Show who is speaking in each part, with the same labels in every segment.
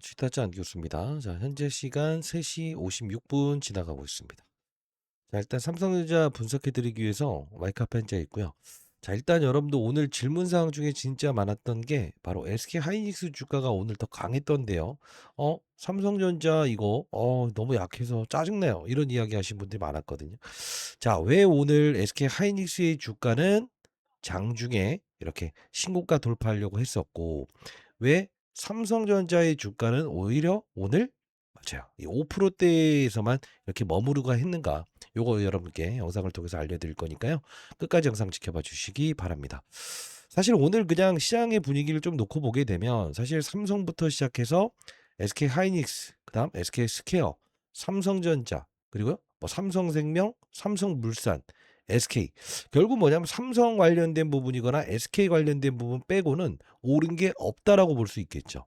Speaker 1: 취타지 않겠습니다. 자, 현재 시간 3시 56분 지나가고 있습니다. 자, 일단 삼성전자 분석해 드리기 위해서 마이크 앞에 앉아 있고요. 자, 일단 여러분도 오늘 질문 사항 중에 진짜 많았던 게 바로 SK 하이닉스 주가가 오늘 더 강했던데요. 삼성전자 이거 너무 약해서 짜증나요. 이런 이야기 하신 분들이 많았거든요. 자, 왜 오늘 SK 하이닉스의 주가는 장중에 이렇게 신고가 돌파하려고 했었고, 왜 삼성전자의 주가는 오히려 오늘 맞아요. 이 5%대에서만 이렇게 머무르가 했는가? 요거 여러분께 영상을 통해서 알려드릴 거니까요. 끝까지 영상 지켜봐 주시기 바랍니다. 사실 오늘 그냥 시장의 분위기를 좀 놓고 보게 되면 사실 삼성부터 시작해서 SK 하이닉스, 그다음 SK 스퀘어, 삼성전자, 그리고 뭐 삼성생명, 삼성물산, SK 결국 뭐냐면 삼성 관련된 부분이거나 SK 관련된 부분 빼고는 오른 게 없다라고 볼 수 있겠죠.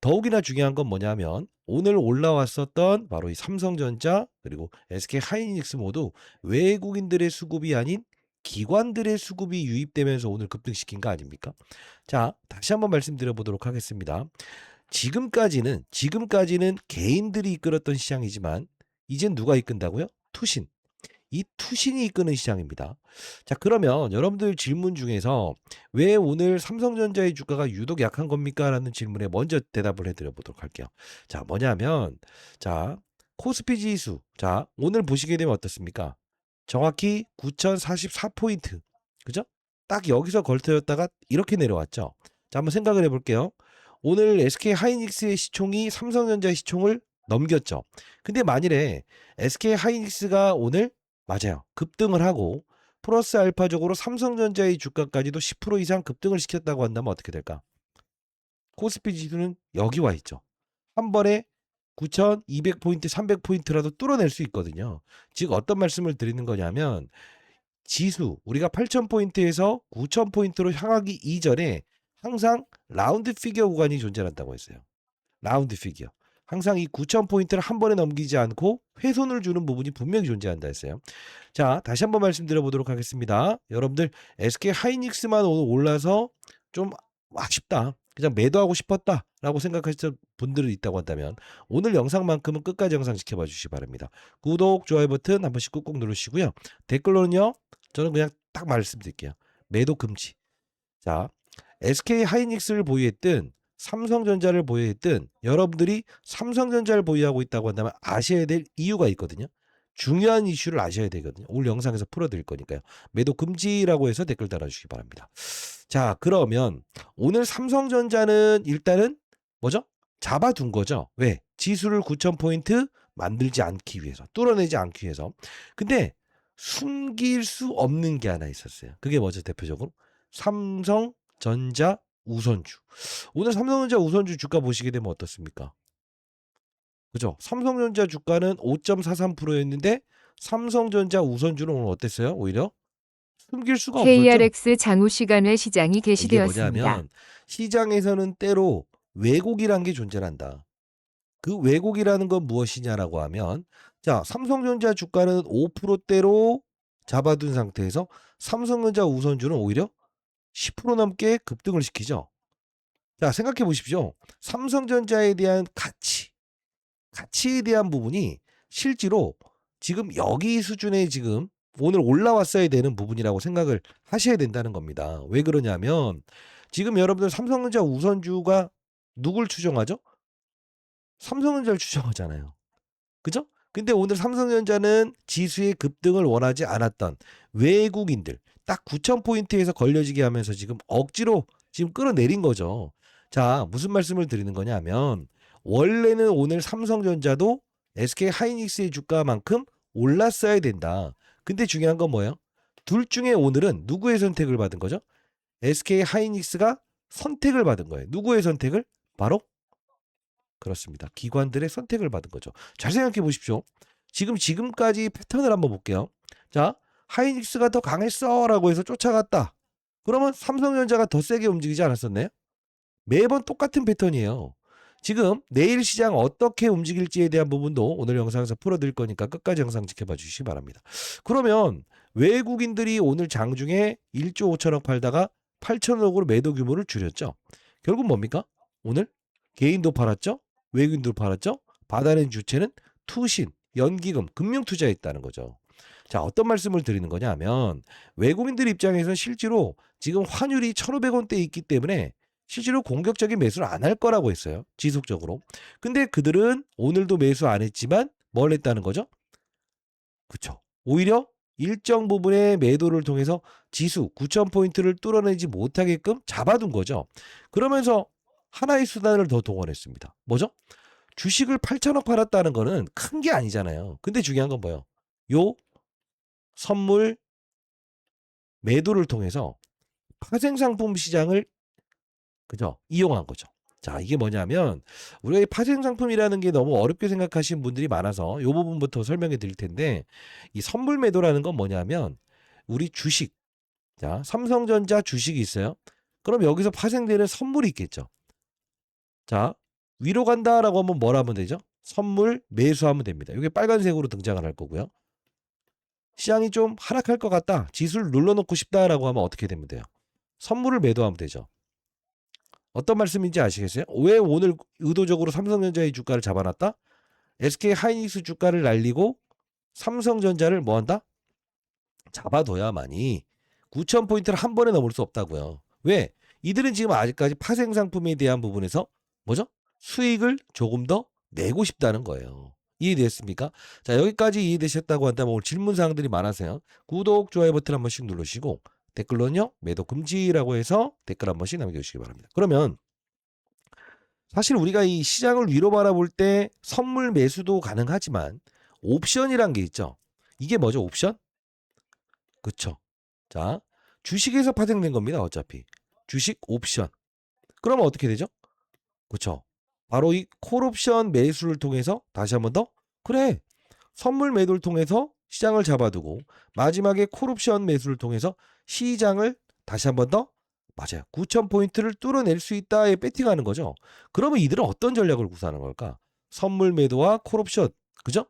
Speaker 1: 더욱이나 중요한 건 뭐냐면 오늘 올라왔었던 바로 이 삼성전자 그리고 SK 하이닉스 모두 외국인들의 수급이 아닌 기관들의 수급이 유입되면서 오늘 급등시킨 거 아닙니까? 자, 다시 한번 말씀드려 보도록 하겠습니다. 지금까지는 개인들이 이끌었던 시장이지만 이젠 누가 이끈다고요? 투신. 이 투신이 이끄는 시장입니다. 자, 그러면 여러분들 질문 중에서 왜 오늘 삼성전자의 주가가 유독 약한 겁니까? 라는 질문에 먼저 대답을 해드려 보도록 할게요. 자, 뭐냐면, 자, 코스피 지수. 자, 오늘 보시게 되면 어떻습니까? 정확히 9,044포인트. 그죠? 딱 여기서 걸터였다가 이렇게 내려왔죠. 자, 한번 생각을 해볼게요. 오늘 SK 하이닉스의 시총이 삼성전자의 시총을 넘겼죠. 근데 만일에 SK 하이닉스가 오늘 맞아요. 급등을 하고 플러스 알파적으로 삼성전자의 주가까지도 10% 이상 급등을 시켰다고 한다면 어떻게 될까? 코스피 지수는 여기 와 있죠. 한 번에 9,200포인트, 300포인트라도 뚫어낼 수 있거든요. 즉 어떤 말씀을 드리는 거냐면 지수 우리가 8,000포인트에서 9,000포인트로 향하기 이전에 항상 라운드 피겨 구간이 존재한다고 했어요. 라운드 피겨. 항상 이 9,000포인트를 한 번에 넘기지 않고 훼손을 주는 부분이 분명히 존재한다 했어요. 자, 다시 한번 말씀드려 보도록 하겠습니다. 여러분들 SK 하이닉스만 오늘 올라서 좀 아쉽다. 그냥 매도하고 싶었다라고 생각하시는 분들이 있다고 한다면 오늘 영상만큼은 끝까지 영상 지켜봐 주시기 바랍니다. 구독, 좋아요 버튼 한 번씩 꾹꾹 누르시고요. 댓글로는요. 저는 그냥 딱 말씀드릴게요. 매도 금지. 자, SK 하이닉스를 보유했든 삼성전자를 보유했든 여러분들이 삼성전자를 보유하고 있다고 한다면 아셔야 될 이유가 있거든요. 중요한 이슈를 아셔야 되거든요. 오늘 영상에서 풀어드릴 거니까요. 매도 금지라고 해서 댓글 달아주시기 바랍니다. 자, 그러면 오늘 삼성전자는 일단은 뭐죠? 잡아둔 거죠. 왜? 지수를 9,000포인트 만들지 않기 위해서, 뚫어내지 않기 위해서. 근데 숨길 수 없는 게 하나 있었어요. 그게 뭐죠? 대표적으로 삼성전자 우선주. 오늘 삼성전자 우선주 주가 보시게 되면 어떻습니까? 그죠? 삼성전자 주가는 5.43%였는데 삼성전자 우선주는 오늘 어땠어요? 오히려 숨길 수가 없었죠.
Speaker 2: KRX 장우 시간외 시장이
Speaker 1: 이게
Speaker 2: 개시되었습니다.
Speaker 1: 뭐냐면 시장에서는 때로 왜곡이란 게 존재한다. 그 왜곡이라는 건 무엇이냐라고 하면 자, 삼성전자 주가는 5%대로 잡아둔 상태에서 삼성전자 우선주는 오히려 10% 넘게 급등을 시키죠. 자, 생각해 보십시오. 삼성전자에 대한 가치에 대한 부분이 실제로 지금 여기 수준에 지금 오늘 올라왔어야 되는 부분이라고 생각을 하셔야 된다는 겁니다. 왜 그러냐면 지금 여러분들 삼성전자 우선주가 누굴 추정하죠? 삼성전자를 추정하잖아요. 그죠? 근데 오늘 삼성전자는 지수의 급등을 원하지 않았던 외국인들 딱 9,000포인트에서 걸려지게 하면서 지금 억지로 지금 끌어내린 거죠. 자, 무슨 말씀을 드리는 거냐면 원래는 오늘 삼성전자도 SK 하이닉스의 주가만큼 올랐어야 된다. 근데 중요한 건 뭐예요? 둘 중에 오늘은 누구의 선택을 받은 거죠? SK 하이닉스가 선택을 받은 거예요. 누구의 선택을? 바로 그렇습니다. 기관들의 선택을 받은 거죠. 잘 생각해 보십시오. 지금까지 패턴을 한번 볼게요. 자, 하이닉스가 더 강했어라고 해서 쫓아갔다. 그러면 삼성전자가 더 세게 움직이지 않았었나요? 매번 똑같은 패턴이에요. 지금 내일 시장 어떻게 움직일지에 대한 부분도 오늘 영상에서 풀어드릴 거니까 끝까지 영상 지켜봐 주시기 바랍니다. 그러면 외국인들이 오늘 장중에 1조 5천억 팔다가 8천억으로 매도 규모를 줄였죠. 결국 뭡니까? 오늘 개인도 팔았죠? 외국인도 팔았죠? 받아낸 주체는 투신, 연기금, 금융투자했다는 거죠. 자, 어떤 말씀을 드리는 거냐 하면 외국인들 입장에서는 실제로 지금 환율이 1,500원대에 있기 때문에 실제로 공격적인 매수를 안 할 거라고 했어요. 지속적으로. 근데 그들은 오늘도 매수 안 했지만 뭘 했다는 거죠? 그쵸. 오히려 일정 부분의 매도를 통해서 지수 9,000포인트를 뚫어내지 못하게끔 잡아둔 거죠. 그러면서 하나의 수단을 더 동원했습니다. 뭐죠? 주식을 8천억 팔았다는 거는 큰 게 아니잖아요. 근데 중요한 건 뭐예요? 요 선물 매도를 통해서 파생상품 시장을 그죠? 이용한 거죠. 자, 이게 뭐냐면 우리가 이 파생상품이라는 게 너무 어렵게 생각하시는 분들이 많아서 이 부분부터 설명해 드릴 텐데 이 선물 매도라는 건 뭐냐면 우리 주식, 자, 삼성전자 주식이 있어요. 그럼 여기서 파생되는 선물이 있겠죠. 자, 위로 간다라고 하면 뭘 하면 되죠? 선물 매수하면 됩니다. 이게 빨간색으로 등장을 할 거고요. 시장이 좀 하락할 것 같다. 지수를 눌러놓고 싶다라고 하면 어떻게 되면 돼요? 선물을 매도하면 되죠. 어떤 말씀인지 아시겠어요? 왜 오늘 의도적으로 삼성전자의 주가를 잡아놨다? SK 하이닉스 주가를 날리고 삼성전자를 뭐한다? 잡아둬야만이 9,000포인트를 한 번에 넘을 수 없다고요. 왜? 이들은 지금 아직까지 파생 상품에 대한 부분에서 뭐죠? 수익을 조금 더 내고 싶다는 거예요. 이해됐습니까? 자, 여기까지 이해되셨다고 한다면 오늘 질문사항들이 많아서요. 구독, 좋아요 버튼 한 번씩 누르시고 댓글로는요. 매도 금지라고 해서 댓글 한 번씩 남겨주시기 바랍니다. 그러면 사실 우리가 이 시장을 위로 바라볼 때 선물 매수도 가능하지만 옵션이란 게 있죠. 이게 뭐죠? 옵션? 그쵸. 자, 주식에서 파생된 겁니다. 어차피. 주식 옵션. 그러면 어떻게 되죠? 그쵸. 바로 이 콜옵션 매수를 통해서 다시 한번 더 그래. 선물 매도를 통해서 시장을 잡아두고 마지막에 콜옵션 매수를 통해서 시장을 다시 한번 더 맞아요. 9,000포인트를 뚫어낼 수 있다에 배팅하는 거죠. 그러면 이들은 어떤 전략을 구사하는 걸까? 선물 매도와 콜옵션. 그죠?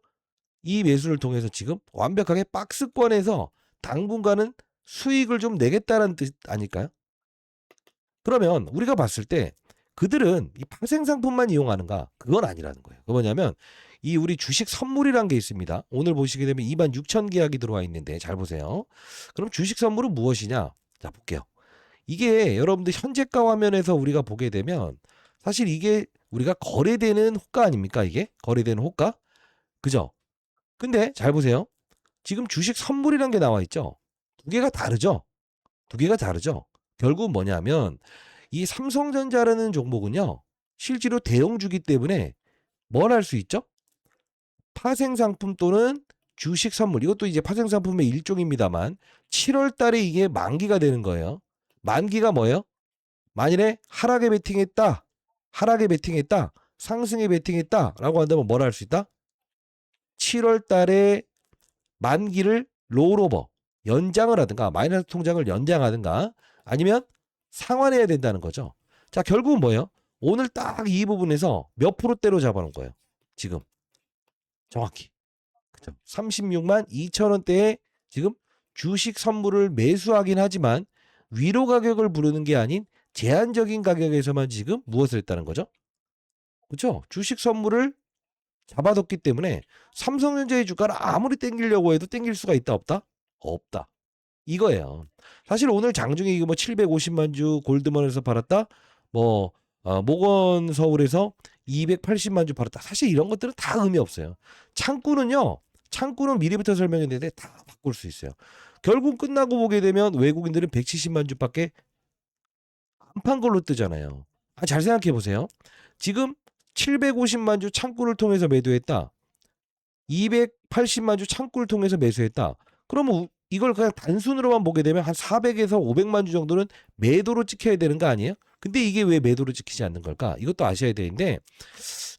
Speaker 1: 이 매수를 통해서 지금 완벽하게 박스권에서 당분간은 수익을 좀 내겠다는 뜻 아닐까요? 그러면 우리가 봤을 때 그들은 이 파생 상품만 이용하는가? 그건 아니라는 거예요. 그 뭐냐면 이 우리 주식 선물이란 게 있습니다. 오늘 보시게 되면 26,000 계약이 들어와 있는데 잘 보세요. 그럼 주식 선물은 무엇이냐? 자, 볼게요. 이게 여러분들 현재가 화면에서 우리가 보게 되면 사실 이게 우리가 거래되는 호가 아닙니까? 이게 거래되는 호가? 그죠? 근데 잘 보세요. 지금 주식 선물이란 게 나와 있죠. 두 개가 다르죠. 두 개가 다르죠. 결국 뭐냐면 이 삼성전자라는 종목은요. 실제로 대형주기 때문에 뭘 할 수 있죠? 파생상품 또는 주식 선물. 이것도 이제 파생상품의 일종입니다만 7월 달에 이게 만기가 되는 거예요. 만기가 뭐예요? 만일에 하락에 베팅했다. 하락에 베팅했다. 상승에 베팅했다라고 한다면 뭘 할 수 있다? 7월 달에 만기를 롤오버 연장을 하든가 마이너스 통장을 연장하든가 아니면 상환해야 된다는 거죠. 자, 결국은 뭐예요? 오늘 딱 이 부분에서 몇 프로대로 잡아놓은 거예요. 지금 정확히. 그죠? 36만 2천 원대에 지금 주식 선물을 매수하긴 하지만 위로 가격을 부르는 게 아닌 제한적인 가격에서만 지금 무엇을 했다는 거죠? 그렇죠? 주식 선물을 잡아뒀기 때문에 삼성전자의 주가를 아무리 땡기려고 해도 땡길 수가 있다 없다? 없다. 이거예요. 사실 오늘 장중에 이거 뭐 750만 주 골드만에서 팔았다. 뭐 모건 서울에서 280만 주 팔았다. 사실 이런 것들은 다 의미 없어요. 창구는 미리부터 설명했는데 다 바꿀 수 있어요. 결국 끝나고 보게 되면 외국인들은 170만 주밖에 안 판 걸로 뜨잖아요. 잘 생각해 보세요. 지금 750만 주 창구를 통해서 매도했다. 280만 주 창구를 통해서 매수했다. 그러면 이걸 그냥 단순으로만 보게 되면 한 400에서 500만 주 정도는 매도로 찍혀야 되는 거 아니에요? 근데 이게 왜 매도로 찍히지 않는 걸까? 이것도 아셔야 되는데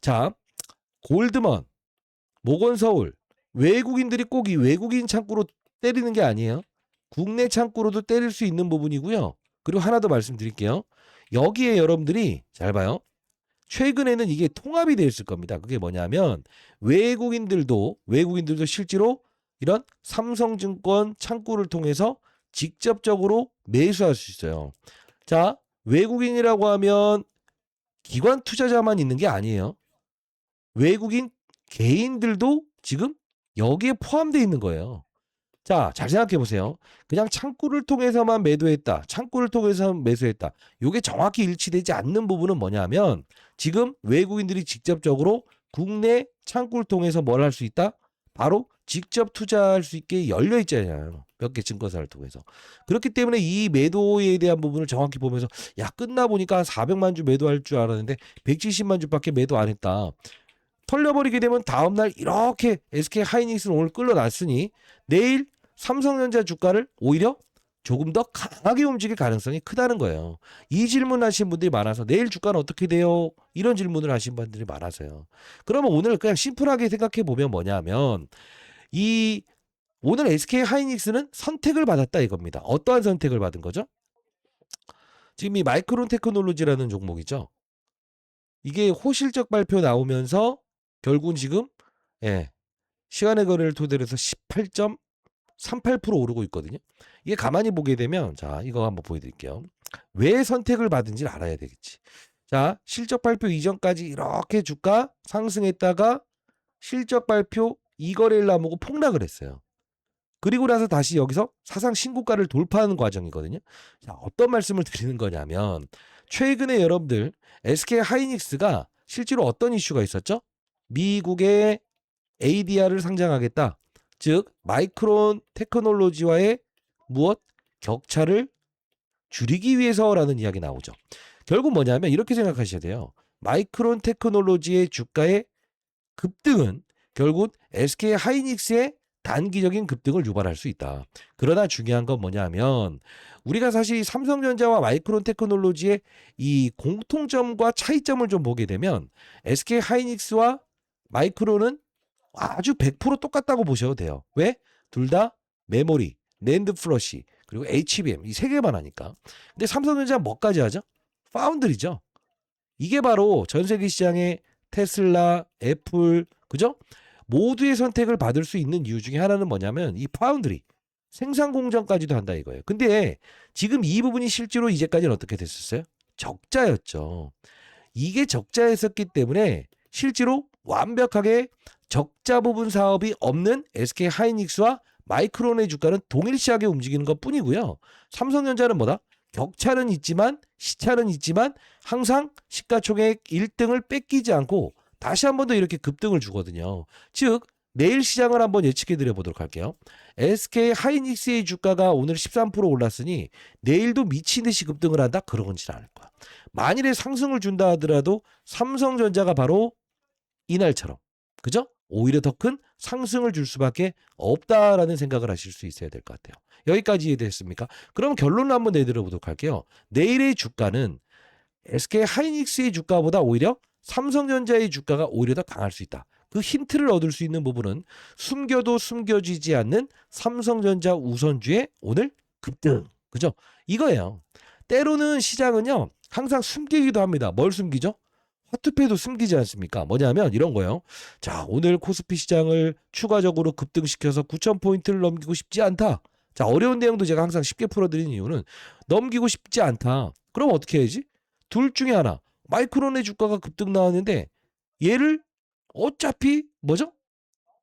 Speaker 1: 자, 골드먼, 모건서울 외국인들이 꼭 이 외국인 창구로 때리는 게 아니에요. 국내 창구로도 때릴 수 있는 부분이고요. 그리고 하나 더 말씀드릴게요. 여기에 여러분들이 잘 봐요. 최근에는 이게 통합이 되어 있을 겁니다. 그게 뭐냐면 외국인들도 실제로 이런 삼성증권 창구를 통해서 직접적으로 매수할 수 있어요. 자, 외국인이라고 하면 기관 투자자만 있는 게 아니에요. 외국인 개인들도 지금 여기에 포함되어 있는 거예요. 자, 잘 생각해 보세요. 그냥 창구를 통해서만 매도했다. 창구를 통해서 매수했다. 이게 정확히 일치되지 않는 부분은 뭐냐면 지금 외국인들이 직접적으로 국내 창구를 통해서 뭘 할 수 있다? 바로 직접 투자할 수 있게 열려 있잖아요. 몇 개 증권사를 통해서. 그렇기 때문에 이 매도에 대한 부분을 정확히 보면서 야, 끝나 보니까 한 400만 주 매도할 줄 알았는데 170만 주밖에 매도 안 했다. 털려버리게 되면 다음날 이렇게 SK 하이닉스는 오늘 끌어놨으니 내일 삼성전자 주가를 오히려 조금 더 강하게 움직일 가능성이 크다는 거예요. 이 질문 하신 분들이 많아서 내일 주가는 어떻게 돼요? 이런 질문을 하신 분들이 많아서요. 그러면 오늘 그냥 심플하게 생각해 보면 뭐냐면 이 오늘 SK 하이닉스는 선택을 받았다 이겁니다. 어떠한 선택을 받은 거죠? 지금 이 마이크론 테크놀로지라는 종목이죠. 이게 호실적 발표 나오면서 결국은 지금 시간의 거래를 토대로 해서 18.38% 오르고 있거든요. 이게 가만히 보게 되면 자, 이거 한번 보여드릴게요. 왜 선택을 받은지를 알아야 되겠지. 자, 실적 발표 이전까지 이렇게 주가 상승했다가 실적 발표 이거래일 나보고 폭락을 했어요. 그리고 나서 다시 여기서 사상 신고가를 돌파하는 과정이거든요. 자, 어떤 말씀을 드리는 거냐면 최근에 여러분들 SK 하이닉스가 실제로 어떤 이슈가 있었죠? 미국의 ADR을 상장하겠다. 즉 마이크론 테크놀로지와의 무엇? 격차를 줄이기 위해서라는 이야기 나오죠. 결국 뭐냐면 이렇게 생각하셔야 돼요. 마이크론 테크놀로지의 주가의 급등은 결국 SK 하이닉스의 단기적인 급등을 유발할 수 있다. 그러나 중요한 건 뭐냐면 우리가 사실 삼성전자와 마이크론 테크놀로지의 이 공통점과 차이점을 좀 보게 되면 SK 하이닉스와 마이크론은 아주 100% 똑같다고 보셔도 돼요. 왜? 둘 다 메모리, 낸드 플러시, 그리고 HBM 이 세 개만 하니까. 근데 삼성전자는 뭐까지 하죠? 파운드리죠. 이게 바로 전 세계 시장의 테슬라, 애플, 그죠? 모두의 선택을 받을 수 있는 이유 중에 하나는 뭐냐면 이 파운드리, 생산 공정까지도 한다 이거예요. 근데 지금 이 부분이 실제로 이제까지는 어떻게 됐었어요? 적자였죠. 이게 적자였었기 때문에 실제로 완벽하게 적자 부분 사업이 없는 SK 하이닉스와 마이크론의 주가는 동일시하게 움직이는 것 뿐이고요. 삼성전자는 뭐다? 격차는 있지만 시차는 있지만 항상 시가총액 1등을 뺏기지 않고 다시 한 번 더 이렇게 급등을 주거든요. 즉 내일 시장을 한번 예측해 드려 보도록 할게요. SK 하이닉스의 주가가 오늘 13% 올랐으니 내일도 미친 듯이 급등을 한다? 그러지는 않을 거야. 만일에 상승을 준다 하더라도 삼성전자가 바로 이날처럼 그죠? 오히려 더 큰 상승을 줄 수밖에 없다라는 생각을 하실 수 있어야 될 것 같아요. 여기까지 이해됐습니까? 그럼 결론을 한번 내드려 보도록 할게요. 내일의 주가는 SK 하이닉스의 주가보다 오히려 삼성전자의 주가가 오히려 더 강할 수 있다. 그 힌트를 얻을 수 있는 부분은 숨겨도 숨겨지지 않는 삼성전자 우선주의 오늘 급등. 그죠? 이거예요. 때로는 시장은요. 항상 숨기기도 합니다. 뭘 숨기죠? 화투패도 숨기지 않습니까? 뭐냐면 이런 거예요. 자, 오늘 코스피 시장을 추가적으로 급등시켜서 9,000포인트를 넘기고 싶지 않다. 자, 어려운 내용도 제가 항상 쉽게 풀어드리는 이유는 넘기고 싶지 않다. 그럼 어떻게 해야지? 둘 중에 하나. 마이크론의 주가가 급등 나왔는데 얘를 어차피 뭐죠?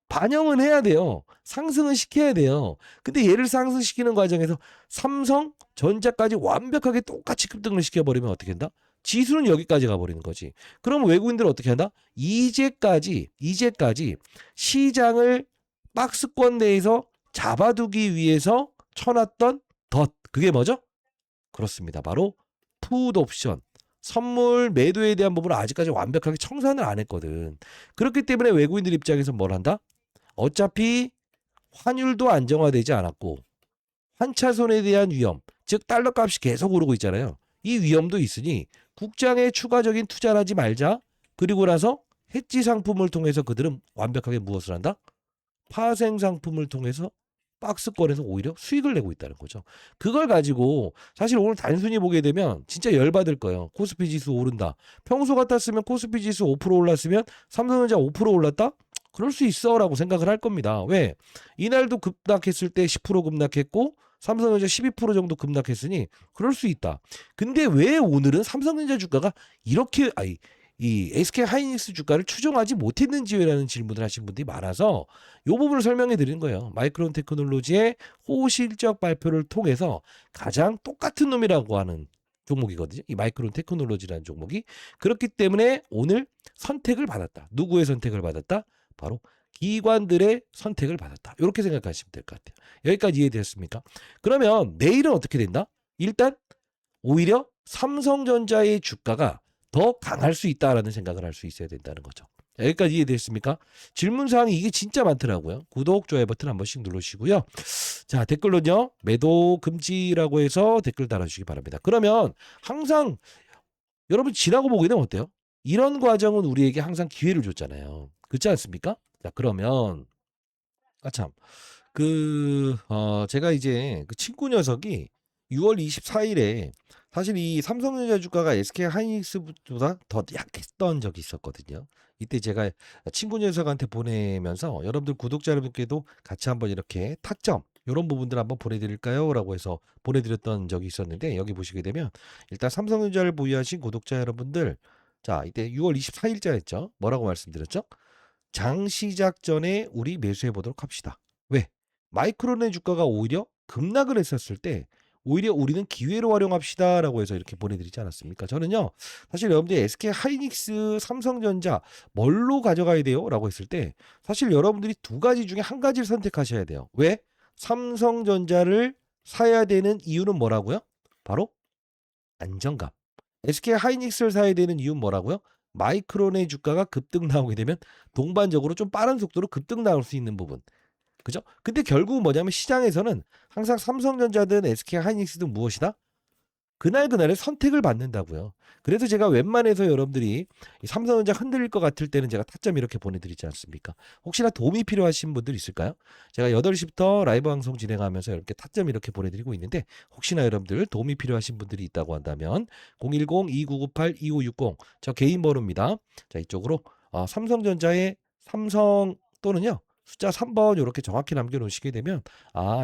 Speaker 1: 반영은 해야 돼요. 상승은 시켜야 돼요. 근데 얘를 상승시키는 과정에서 삼성전자까지 완벽하게 똑같이 급등을 시켜버리면 어떻게 된다? 지수는 여기까지 가버리는 거지. 그럼 외국인들은 어떻게 한다? 이제까지 시장을 박스권 내에서 잡아두기 위해서 쳐놨던 덫. 그게 뭐죠? 그렇습니다. 바로 풋 옵션. 선물 매도에 대한 부분을 아직까지 완벽하게 청산을 안 했거든. 그렇기 때문에 외국인들 입장에서 뭘 한다? 어차피 환율도 안정화되지 않았고 환차손에 대한 위험, 즉 달러 값이 계속 오르고 있잖아요. 이 위험도 있으니 국장에 추가적인 투자를 하지 말자. 그리고 나서 해지 상품을 통해서 그들은 완벽하게 무엇을 한다? 파생 상품을 통해서 박스권에서 오히려 수익을 내고 있다는 거죠. 그걸 가지고 사실 오늘 단순히 보게 되면 진짜 열받을 거예요. 코스피 지수 오른다. 평소 같았으면 코스피 지수 5% 올랐으면 삼성전자 5% 올랐다? 그럴 수 있어 라고 생각을 할 겁니다. 왜? 이날도 급락했을 때 10% 급락했고 삼성전자 12% 정도 급락했으니 그럴 수 있다. 근데 왜 오늘은 삼성전자 주가가 이렇게 이 SK 하이닉스 주가를 추종하지 못했는지라는 질문을 하신 분들이 많아서 이 부분을 설명해 드리는 거예요. 마이크론 테크놀로지의 호실적 발표를 통해서 가장 똑같은 놈이라고 하는 종목이거든요. 이 마이크론 테크놀로지라는 종목이. 그렇기 때문에 오늘 선택을 받았다. 누구의 선택을 받았다? 바로 기관들의 선택을 받았다. 이렇게 생각하시면 될 것 같아요. 여기까지 이해되셨습니까? 그러면 내일은 어떻게 된다? 일단 오히려 삼성전자의 주가가 더 강할 수 있다라는 생각을 할 수 있어야 된다는 거죠. 여기까지 이해됐습니까? 질문사항이 이게 진짜 많더라고요. 구독, 좋아요 버튼 한 번씩 누르시고요. 자, 댓글로는요. 매도 금지라고 해서 댓글 달아주시기 바랍니다. 그러면 항상 여러분 지나고 보게 되면 어때요? 이런 과정은 우리에게 항상 기회를 줬잖아요. 그렇지 않습니까? 자, 그러면 참 제가 이제 그 친구 녀석이 6월 24일에 사실 이 삼성전자 주가가 SK 하이닉스보다 더 약했던 적이 있었거든요. 이때 제가 친구 녀석한테 보내면서 여러분들 구독자 여러분께도 같이 한번 이렇게 타점 이런 부분들 한번 보내드릴까요? 라고 해서 보내드렸던 적이 있었는데 여기 보시게 되면 일단 삼성전자를 보유하신 구독자 여러분들 자 이때 6월 24일자였죠. 뭐라고 말씀드렸죠? 장 시작 전에 우리 매수해 보도록 합시다. 왜? 마이크론의 주가가 오히려 급락을 했었을 때 오히려 우리는 기회로 활용합시다라고 해서 이렇게 보내드리지 않았습니까? 저는요 사실 여러분들이 SK 하이닉스, 삼성전자 뭘로 가져가야 돼요? 라고 했을 때 사실 여러분들이 두 가지 중에 한 가지를 선택하셔야 돼요. 왜? 삼성전자를 사야 되는 이유는 뭐라고요? 바로 안정감. SK 하이닉스를 사야 되는 이유는 뭐라고요? 마이크론의 주가가 급등 나오게 되면 동반적으로 좀 빠른 속도로 급등 나올 수 있는 부분. 그죠? 근데 결국은 뭐냐면 시장에서는 항상 삼성전자든 SK 하이닉스든 무엇이다? 그날그날의 선택을 받는다고요. 그래서 제가 웬만해서 여러분들이 이 삼성전자 흔들릴 것 같을 때는 제가 타점 이렇게 보내드리지 않습니까? 혹시나 도움이 필요하신 분들 있을까요? 제가 8시부터 라이브 방송 진행하면서 이렇게 타점 이렇게 보내드리고 있는데 혹시나 여러분들 도움이 필요하신 분들이 있다고 한다면 010-2998-2560 저 개인 번호입니다. 자 이쪽으로 삼성전자의 삼성 또는요. 숫자 3번 이렇게 정확히 남겨놓으시게 되면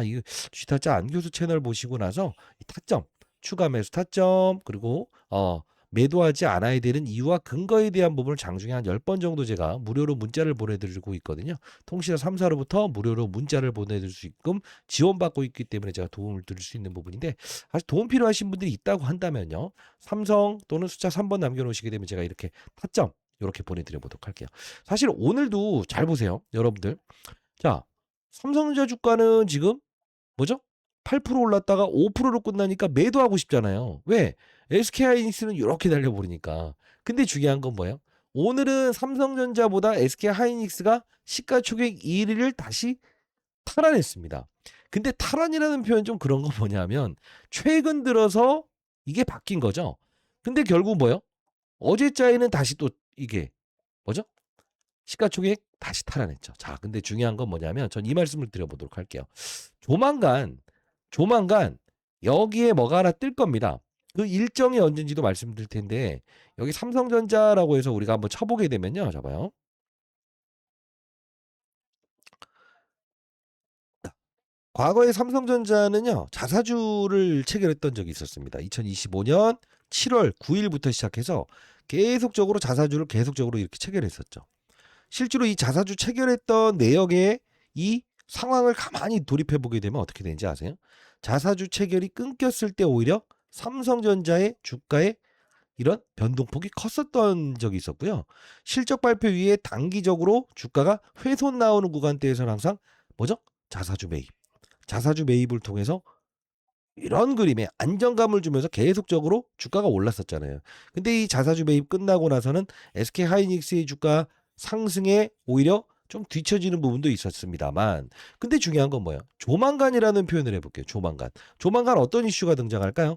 Speaker 1: 이 쥐타짜 안교수 채널 보시고 나서 이 타점 추가 매수 타점 그리고 매도하지 않아야 되는 이유와 근거에 대한 부분을 장중에 한 10번 정도 제가 무료로 문자를 보내드리고 있거든요. 통신사 3사로부터 무료로 문자를 보내드릴 수 있게끔 지원받고 있기 때문에 제가 도움을 드릴 수 있는 부분인데 사실 도움 필요하신 분들이 있다고 한다면요. 삼성 또는 숫자 3번 남겨놓으시게 되면 제가 이렇게 타점 이렇게 보내드려 보도록 할게요. 사실 오늘도 잘 보세요. 여러분들. 자 삼성전자 주가는 지금 뭐죠? 8% 올랐다가 5%로 끝나니까 매도하고 싶잖아요. 왜? SK하이닉스는 이렇게 달려버리니까. 근데 중요한 건 뭐예요? 오늘은 삼성전자보다 SK하이닉스가 시가총액 1위를 다시 탈환했습니다. 근데 탈환이라는 표현 좀 그런 거 뭐냐면 최근 들어서 이게 바뀐 거죠. 근데 결국 뭐예요? 어제자에는 다시 또 이게 뭐죠? 시가총액 다시 탈환했죠. 자, 근데 중요한 건 뭐냐면 전 이 말씀을 드려보도록 할게요. 조만간 여기에 뭐가 하나 뜰 겁니다. 그 일정이 언젠지도 말씀드릴 텐데 여기 삼성전자라고 해서 우리가 한번 쳐보게 되면요. 잡아요. 과거에 삼성전자는요. 자사주를 체결했던 적이 있었습니다. 2025년 7월 9일부터 시작해서 계속적으로 자사주를 계속적으로 이렇게 체결했었죠. 실제로 이 자사주 체결했던 내역의 이 상황을 가만히 돌입해 보게 되면 어떻게 되는지 아세요? 자사주 체결이 끊겼을 때 오히려 삼성전자의 주가에 이런 변동폭이 컸었던 적이 있었고요. 실적 발표 이후에 단기적으로 주가가 훼손 나오는 구간대에서는 항상 뭐죠? 자사주 매입. 자사주 매입을 통해서 이런 그림에 안정감을 주면서 계속적으로 주가가 올랐었잖아요. 근데 이 자사주 매입 끝나고 나서는 SK 하이닉스의 주가 상승에 오히려 좀 뒤처지는 부분도 있었습니다만 근데 중요한 건 뭐예요? 조만간이라는 표현을 해볼게요. 조만간. 조만간 어떤 이슈가 등장할까요?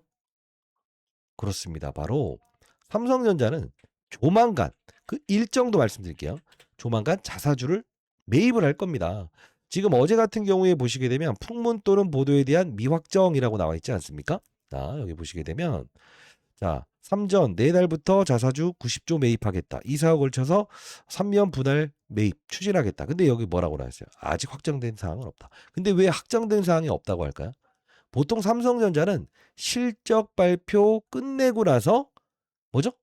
Speaker 1: 그렇습니다. 바로 삼성전자는 조만간 그 일정도 말씀드릴게요. 조만간 자사주를 매입을 할 겁니다. 지금 어제 같은 경우에 보시게 되면 풍문 또는 보도에 대한 미확정이라고 나와 있지 않습니까? 자, 여기 보시게 되면 자, 3전 내달부터 자사주 90조 매입하겠다. 이사와 걸쳐서 3년 분할 매입 추진하겠다. 근데 여기 뭐라고 나왔어요? 아직 확정된 사항은 없다. 근데 왜 확정된 사항이 없다고 할까요? 보통 삼성전자는 실적 발표 끝내고 나서 뭐죠?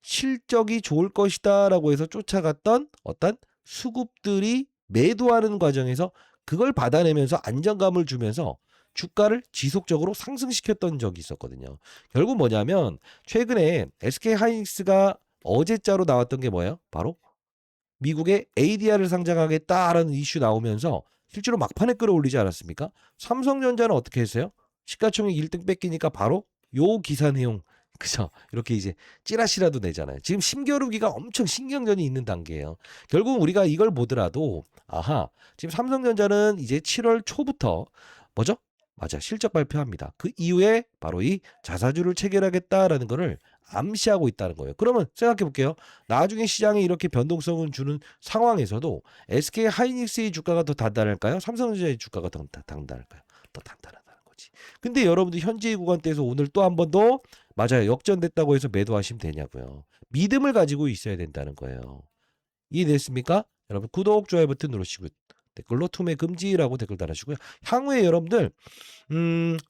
Speaker 1: 실적이 좋을 것이다라고 해서 쫓아갔던 어떤 수급들이 매도하는 과정에서 그걸 받아내면서 안정감을 주면서 주가를 지속적으로 상승시켰던 적이 있었거든요. 결국 뭐냐면 최근에 SK 하이닉스가 어제자로 나왔던 게 뭐예요? 바로 미국의 ADR을 상장하겠다라는 이슈 나오면서 실제로 막판에 끌어올리지 않았습니까? 삼성전자는 어떻게 했어요? 시가총액 1등 뺏기니까 바로 요 기사 내용 그죠? 이렇게 이제 찌라시라도 내잖아요. 지금 심겨루기가 엄청 신경전이 있는 단계예요. 결국 우리가 이걸 보더라도 아하 지금 삼성전자는 이제 7월 초부터 뭐죠? 맞아 실적 발표합니다. 그 이후에 바로 이 자사주를 체결하겠다라는 거를 암시하고 있다는 거예요. 그러면 생각해 볼게요. 나중에 시장에 이렇게 변동성을 주는 상황에서도 SK 하이닉스의 주가가 더 단단할까요? 삼성전자의 주가가 더 단단할까요? 더 단단하다는 거지. 근데 여러분들 현재의 구간대에서 오늘 또 한 번 더 맞아요. 역전됐다고 해서 매도하시면 되냐고요. 믿음을 가지고 있어야 된다는 거예요. 이해됐습니까? 여러분 구독, 좋아요 버튼 누르시고 댓글로 투매 금지라고 댓글 달아주시고요. 향후에 여러분들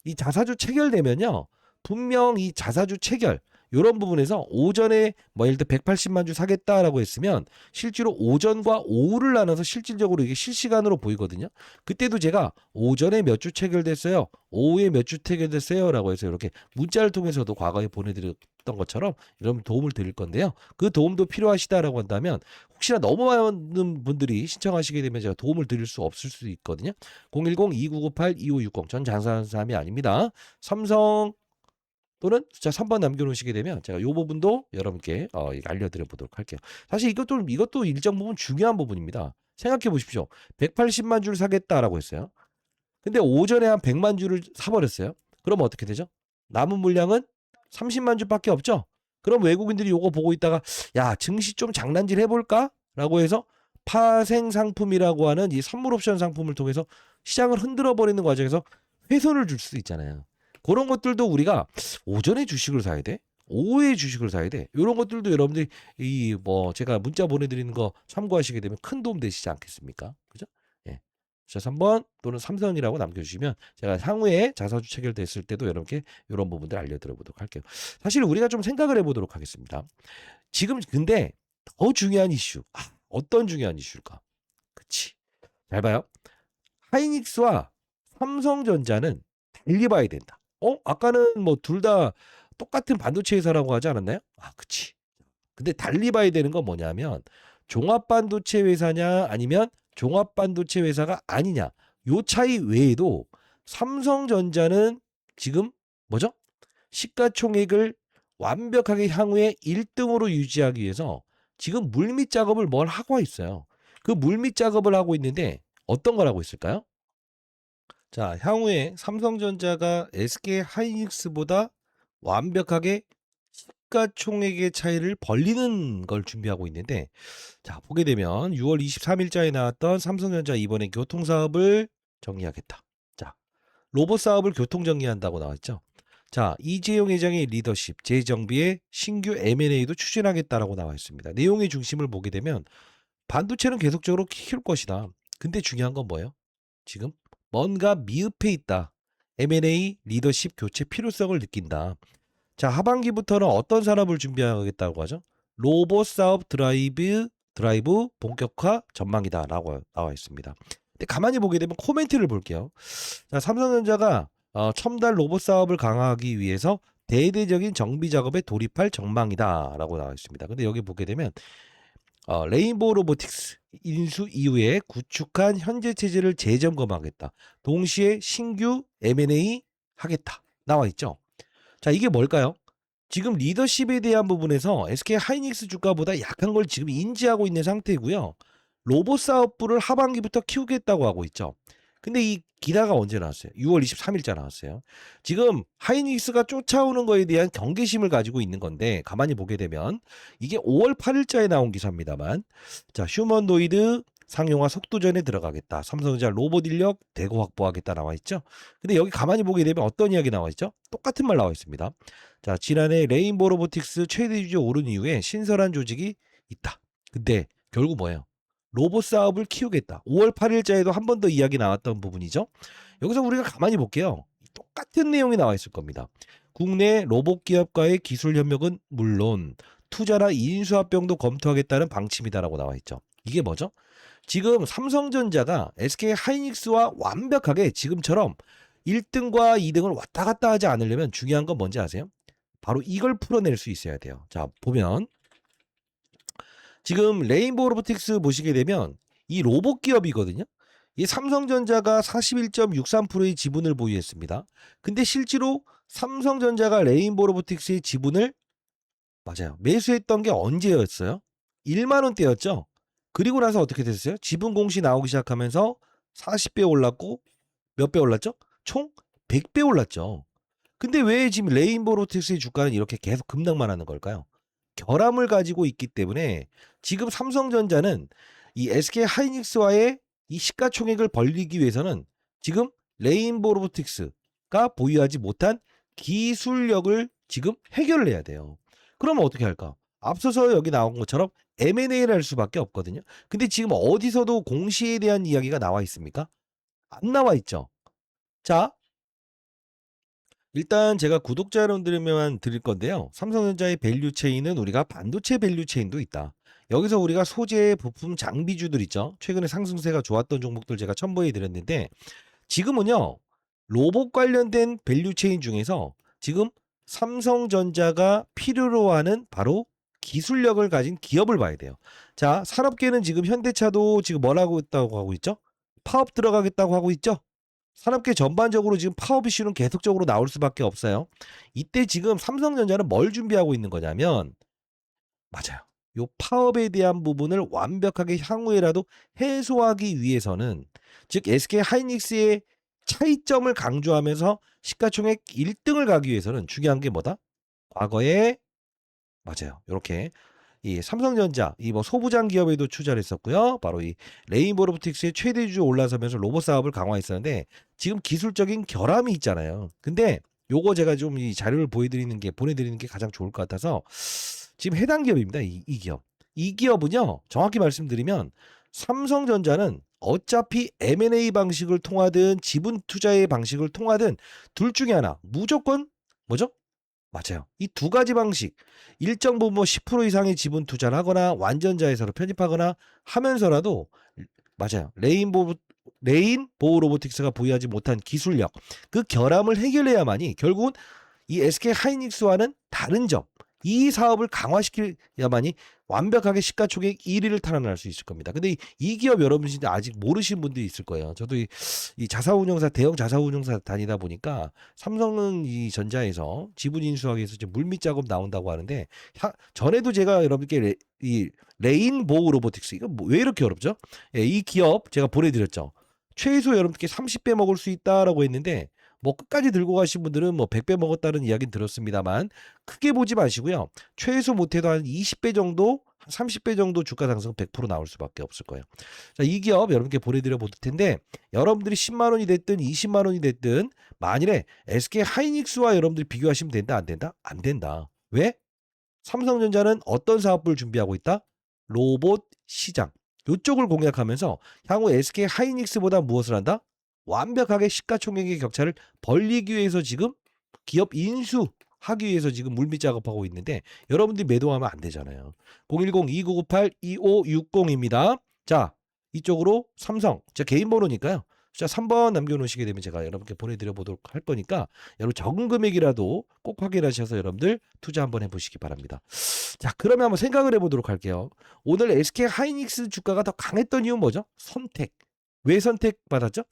Speaker 1: 이 자사주 체결되면요. 분명 이 자사주 체결 요런 부분에서 오전에 뭐 예를 들어 180만 주 사겠다라고 했으면 실제로 오전과 오후를 나눠서 실질적으로 이게 실시간으로 보이거든요. 그때도 제가 오전에 몇 주 체결됐어요. 오후에 몇 주 체결됐어요라고 해서 이렇게 문자를 통해서도 과거에 보내드렸던 것처럼 이런 도움을 드릴 건데요. 그 도움도 필요하시다라고 한다면 혹시나 너무 많은 분들이 신청하시게 되면 제가 도움을 드릴 수 없을 수도 있거든요. 010-2998-2560 전 장사하는 사람이 아닙니다. 삼성 또는 숫자 3번 남겨놓으시게 되면 제가 이 부분도 여러분께 알려드려 보도록 할게요. 사실 이것도 일정 부분 중요한 부분입니다. 생각해 보십시오. 180만 주를 사겠다라고 했어요. 근데 오전에 한 100만 주를 사버렸어요. 그럼 어떻게 되죠? 남은 물량은 30만 주밖에 없죠. 그럼 외국인들이 요거 보고 있다가 야 증시 좀 장난질 해볼까? 라고 해서 파생 상품이라고 하는 이 선물 옵션 상품을 통해서 시장을 흔들어 버리는 과정에서 훼손을 줄 수 있잖아요. 그런 것들도 우리가 오전에 주식을 사야 돼. 오후에 주식을 사야 돼. 이런 것들도 여러분들이 이 뭐 제가 문자 보내드리는 거 참고하시게 되면 큰 도움 되시지 않겠습니까? 그죠? 예. 자, 3번 또는 삼성이라고 남겨주시면 제가 향후에 자사주 체결됐을 때도 여러분께 이런 부분들 알려드려 보도록 할게요. 사실 우리가 좀 생각을 해보도록 하겠습니다. 지금 근데 더 중요한 이슈. 어떤 중요한 이슈일까? 그치. 잘 봐요. 하이닉스와 삼성전자는 달리 봐야 된다. 아까는 뭐 둘 다 똑같은 반도체 회사라고 하지 않았나요? 그치. 근데 달리 봐야 되는 건 뭐냐면 종합반도체 회사냐 아니면 종합반도체 회사가 아니냐. 요 차이 외에도 삼성전자는 지금 뭐죠? 시가총액을 완벽하게 향후에 1등으로 유지하기 위해서 지금 물밑 작업을 뭘 하고 있어요. 그 물밑 작업을 하고 있는데 어떤 걸 하고 있을까요? 자, 향후에 삼성전자가 SK 하이닉스보다 완벽하게 시가총액의 차이를 벌리는 걸 준비하고 있는데, 자, 보게 되면 6월 23일자에 나왔던 삼성전자 이번에 교통사업을 정리하겠다. 자, 로봇 사업을 교통 정리한다고 나왔죠. 자, 이재용 회장의 리더십, 재정비에 신규 M&A도 추진하겠다라고 나와 있습니다. 내용의 중심을 보게 되면 반도체는 계속적으로 키울 것이다. 근데 중요한 건 뭐예요? 지금 뭔가 미흡해 있다. M&A 리더십 교체 필요성을 느낀다. 자, 하반기부터는 어떤 산업을 준비하겠다고 하죠? 로봇 사업 드라이브 본격화 전망이다라고 나와 있습니다. 근데 가만히 보게 되면 코멘트를 볼게요. 자, 삼성전자가 첨단 로봇 사업을 강화하기 위해서 대대적인 정비 작업에 돌입할 전망이다라고 나와 있습니다. 근데 여기 보게 되면 레인보우 로보틱스 인수 이후에 구축한 현재 체제를 재점검하겠다. 동시에 신규 M&A 하겠다. 나와 있죠. 자, 이게 뭘까요? 지금 리더십에 대한 부분에서 SK 하이닉스 주가보다 약한 걸 지금 인지하고 있는 상태이고요. 로봇 사업부를 하반기부터 키우겠다고 하고 있죠. 근데 이 기사가 언제 나왔어요? 6월 23일자 나왔어요. 지금 하이닉스가 쫓아오는 거에 대한 경계심을 가지고 있는 건데 가만히 보게 되면 이게 5월 8일자에 나온 기사입니다만 자, 휴머노이드 상용화 속도전에 들어가겠다. 삼성전자 로봇 인력 대거 확보하겠다 나와 있죠. 근데 여기 가만히 보게 되면 어떤 이야기 나와 있죠? 똑같은 말 나와 있습니다. 자, 지난해 레인보우 로보틱스 최대 주주 오른 이후에 신설한 조직이 있다. 근데 결국 뭐예요? 로봇 사업을 키우겠다. 5월 8일자에도 한 번 더 이야기 나왔던 부분이죠. 여기서 우리가 가만히 볼게요. 똑같은 내용이 나와 있을 겁니다. 국내 로봇 기업과의 기술 협력은 물론 투자나 인수합병도 검토하겠다는 방침이다라고 나와 있죠. 이게 뭐죠? 지금 삼성전자가 SK 하이닉스와 완벽하게 지금처럼 1등과 2등을 왔다 갔다 하지 않으려면 중요한 건 뭔지 아세요? 바로 이걸 풀어낼 수 있어야 돼요. 자, 보면 지금 레인보우 로보틱스 보시게 되면 이 로봇 기업이거든요. 이 삼성전자가 41.63%의 지분을 보유했습니다. 근데 실제로 삼성전자가 레인보우 로보틱스의 지분을 맞아요. 매수했던 게 언제였어요? 1만 원대였죠. 그리고 나서 어떻게 됐어요? 지분 공시 나오기 시작하면서 40배 올랐고 몇 배 올랐죠? 총 100배 올랐죠. 근데 왜 지금 레인보우 로보틱스의 주가는 이렇게 계속 급락만 하는 걸까요? 결함을 가지고 있기 때문에 지금 삼성전자는 이 SK 하이닉스와의 이 시가총액을 벌리기 위해서는 지금 레인보우 로보틱스가 보유하지 못한 기술력을 지금 해결을 해야 돼요. 그러면 어떻게 할까? 앞서서 여기 나온 것처럼 M&A를 할 수밖에 없거든요. 근데 지금 어디서도 공시에 대한 이야기가 나와 있습니까? 안 나와 있죠. 자, 일단 제가 구독자 여러분들에만 드릴 건데요. 삼성전자의 밸류 체인은 우리가 반도체 밸류 체인도 있다. 여기서 우리가 소재, 부품, 장비주들 있죠. 최근에 상승세가 좋았던 종목들 제가 첨부해 드렸는데 지금은요. 로봇 관련된 밸류 체인 중에서 지금 삼성전자가 필요로 하는 바로 기술력을 가진 기업을 봐야 돼요. 자, 산업계는 지금 현대차도 지금 뭐라고 했다고 하고 있죠? 파업 들어가겠다고 하고 있죠? 산업계 전반적으로 지금 파업 이슈는 계속적으로 나올 수밖에 없어요. 이때 지금 삼성전자는 뭘 준비하고 있는 거냐면 맞아요. 요 파업에 대한 부분을 완벽하게 향후에라도 해소하기 위해서는 즉 SK 하이닉스의 차이점을 강조하면서 시가총액 1등을 가기 위해서는 중요한 게 뭐다? 과거에 맞아요. 요렇게 이 삼성전자 이 뭐 소부장 기업에도 투자를 했었고요. 바로 이 레인보우 로보틱스의 최대 주주 올라서면서 로봇 사업을 강화했었는데 지금 기술적인 결함이 있잖아요. 근데 요거 제가 좀 이 자료를 보내드리는 게 가장 좋을 것 같아서 지금 해당 기업입니다. 이 기업. 이 기업은요. 정확히 말씀드리면 삼성전자는 어차피 M&A 방식을 통하든 지분 투자의 방식을 통하든 둘 중에 하나 무조건 뭐죠? 맞아요. 이 두 가지 방식 일정 부분 뭐 10% 이상의 지분 투자를 하거나 완전 자회사로 편입하거나 하면서라도 맞아요. 레인보우 로보틱스가 보유하지 못한 기술력 그 결함을 해결해야만이 결국은 이 SK 하이닉스와는 다른 점 이 사업을 강화시켜야만이 완벽하게 시가총액 1위를 탈환할 수 있을 겁니다. 근데 이 기업 여러분 진짜 아직 모르시는 분들이 있을 거예요. 저도 이 자사운용사 대형 자사운용사 다니다 보니까 삼성은 이 전자에서 지분 인수하기 위해서 지금 물밑 작업 나온다고 하는데 전에도 제가 여러분께 이 레인보우 로보틱스 이거 왜 이렇게 어렵죠? 예, 이 기업 제가 보내드렸죠. 최소 여러분께 30배 먹을 수 있다라고 했는데 뭐 끝까지 들고 가신 분들은 뭐 100배 먹었다는 이야기는 들었습니다만 크게 보지 마시고요. 최소 못해도 한 20배 정도, 30배 정도 주가 상승 100% 나올 수밖에 없을 거예요. 자, 이 기업 여러분께 보내드려 볼 텐데 여러분들이 10만 원이 됐든 20만 원이 됐든 만일에 SK 하이닉스와 여러분들이 비교하시면 된다 안 된다? 안 된다. 왜? 삼성전자는 어떤 사업을 준비하고 있다? 로봇 시장. 이쪽을 공략하면서 향후 SK 하이닉스보다 무엇을 한다? 완벽하게 시가총액의 격차를 벌리기 위해서 지금 기업 인수하기 위해서 지금 물밑 작업하고 있는데 여러분들이 매도하면 안 되잖아요. 010-2998-2560입니다. 자, 이쪽으로 삼성. 제 개인 번호니까요. 숫자 3번 남겨놓으시게 되면 제가 여러분께 보내드려 보도록 할 거니까 여러분 적은 금액이라도 꼭 확인하셔서 여러분들 투자 한번 해보시기 바랍니다. 자, 그러면 한번 생각을 해보도록 할게요. 오늘 SK 하이닉스 주가가 더 강했던 이유는 뭐죠? 선택. 왜 선택받았죠?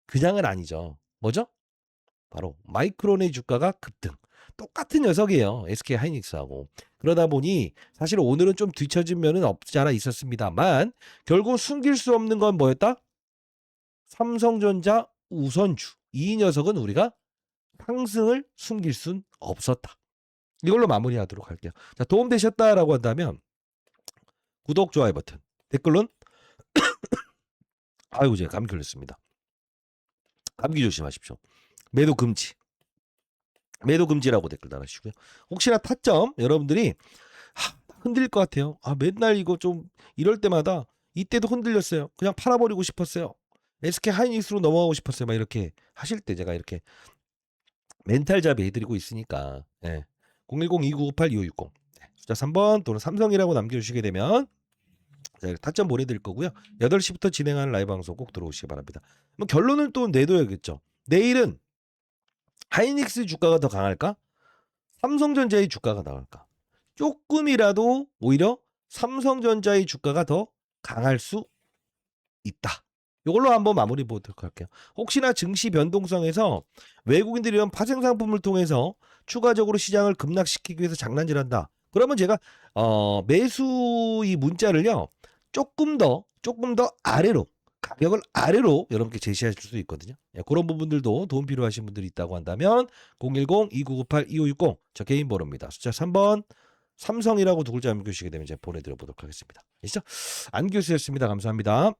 Speaker 1: 그냥은 아니죠. 뭐죠? 바로 마이크론의 주가가 급등. 똑같은 녀석이에요. SK 하이닉스하고. 그러다 보니 사실 오늘은 좀 뒤처진 면은 없지 않아 있었습니다만 결국 숨길 수 없는 건 뭐였다? 삼성전자 우선주. 이 녀석은 우리가 상승을 숨길 순 없었다. 이걸로 마무리하도록 할게요. 자, 도움되셨다라고 한다면 구독, 좋아요 버튼, 댓글론 아이고 제가 감기 걸렸습니다. 감기 조심하십시오. 매도 금지. 매도 금지라고 댓글 달아주시고요. 혹시나 타점 여러분들이 흔들릴 것 같아요. 맨날 이거 좀 이럴 때마다 이때도 흔들렸어요. 그냥 팔아버리고 싶었어요. SK 하이닉스로 넘어가고 싶었어요. 막 이렇게 하실 때 제가 이렇게 멘탈 잡이 해드리고 있으니까. 예. 010-2998-2560 숫자 3번 또는 삼성이라고 남겨주시게 되면 제가 타점 보내드릴 거고요. 8시부터 진행하는 라이브 방송 꼭 들어오시기 바랍니다. 그럼 결론을 또 내둬야겠죠. 내일은 하이닉스 주가가 더 강할까? 삼성전자의 주가가 나갈까? 조금이라도 오히려 삼성전자의 주가가 더 강할 수 있다. 이걸로 한번 마무리 보도록 할게요. 혹시나 증시 변동성에서 외국인들이 이런 파생 상품을 통해서 추가적으로 시장을 급락시키기 위해서 장난질한다. 그러면 제가 매수 이 문자를요 조금 더 아래로 가격을 아래로 여러분께 제시하실 수 있거든요. 예, 그런 부분들도 도움 필요하신 분들이 있다고 한다면 010-2998-2560 저 개인 번호입니다. 숫자 3번 삼성이라고 두 글자 남겨주시게 되면 제가 보내드려 보도록 하겠습니다. 아시죠? 안교수였습니다. 감사합니다.